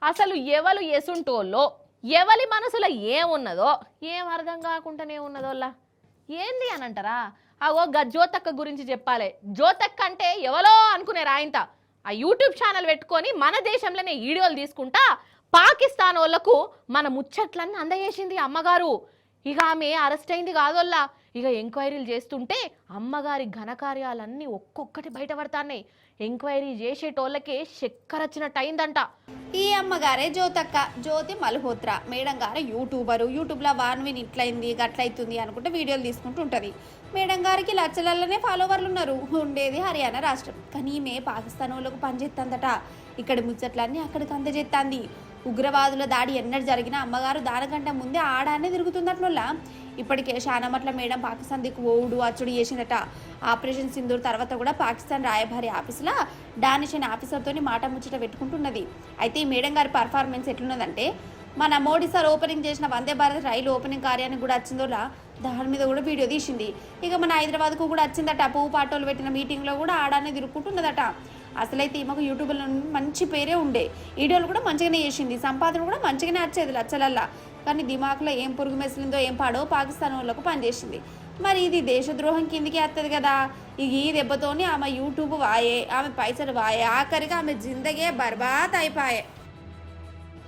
అసలు ఎవరు ఎసుంటోళ్ళో ఎవరి మనసులో ఏమున్నదో ఏం అర్థం కాకుండానే ఉన్నదోల్లా ఏంది అని అంటారా. అగో జ్యోతక్క గురించి చెప్పాలి. జ్యోతక్క అంటే ఎవరో అనుకునే రాయంత ఆ యూట్యూబ్ ఛానల్ పెట్టుకొని మన దేశంలోనే వీడియోలు తీసుకుంటా పాకిస్తాన్ వాళ్ళకు మన ముచ్చట్లన్నీ అందజేసింది అమ్మగారు. ఇక ఆమె అరెస్ట్ అయింది కాదోల్లా. ఇక ఎంక్వైరీలు చేస్తుంటే అమ్మగారి ఘనకార్యాలన్నీ ఒక్కొక్కటి బయటపడతాయి. ఎంక్వైరీ చేసేటోళ్ళకే చక్కరచ్చినట్టు అయిందంట. ఈ అమ్మగారే జ్యోతక్క, జ్యోతి మల్హోత్రా మేడం గారు యూట్యూబ్లో వాన్విన్ ఇట్లయింది గట్లయితుంది అనుకుంటే వీడియోలు తీసుకుంటూ ఉంటుంది. మేడం గారికి లక్షలలోనే ఫాలోవర్లు ఉన్నారు. ఉండేది హర్యానా రాష్ట్రం, కానీ ఈమె పాకిస్తాన్ వాళ్ళకు పనిచేస్తుందట. ఇక్కడ ముచ్చట్లన్నీ అక్కడికి అందజేస్తుంది. ఉగ్రవాదుల దాడి ఎన్నడు జరిగినా అమ్మగారు దానికంటే ముందే ఆడానే తిరుగుతుందట్ల. ఇప్పటికే షానామట్ల మేడం పాకిస్తాన్ దిక్కు ఓవుడు అచ్చుడు చేసిందట. ఆపరేషన్ సింధూర్ తర్వాత కూడా పాకిస్తాన్ రాయబారి ఆఫీసులో డానిష్ అనే ఆఫీసర్తో మాట ముచ్చట పెట్టుకుంటున్నది. అయితే ఈ మేడం గారి పర్ఫార్మెన్స్ ఎట్లున్నదంటే, మన మోడీ సార్ ఓపెనింగ్ చేసిన వందే భారత్ రైలు ఓపెనింగ్ కార్యానికి కూడా వచ్చిందోలా దాని మీద కూడా వీడియో తీసింది. ఇక మన హైదరాబాద్కు కూడా వచ్చిందట. పువ్వు పాటోలు పెట్టిన మీటింగ్లో కూడా ఆడానే తిరుగుకుంటున్నదట. అసలైతే ఈమెకు యూట్యూబ్లో మంచి పేరే ఉండే, వీడియోలు కూడా మంచిగానే చేసింది, సంపాదన కూడా మంచిగానే వచ్చేది లచ్చలల్లా. కానీ దిమాక్లో ఏం పురుగు మెసిలిందో ఏం పాడో పాకిస్తాన్ వాళ్ళకు పనిచేసింది. మరి ఇది దేశద్రోహం కిందికి వస్తుంది కదా. ఇక ఈ దెబ్బతోని ఆమె యూట్యూబ్ వాయే, ఆమె పైసలు వాయే, ఆఖరిగా ఆమె జిందగే బర్బాద్ అయిపోయాయి.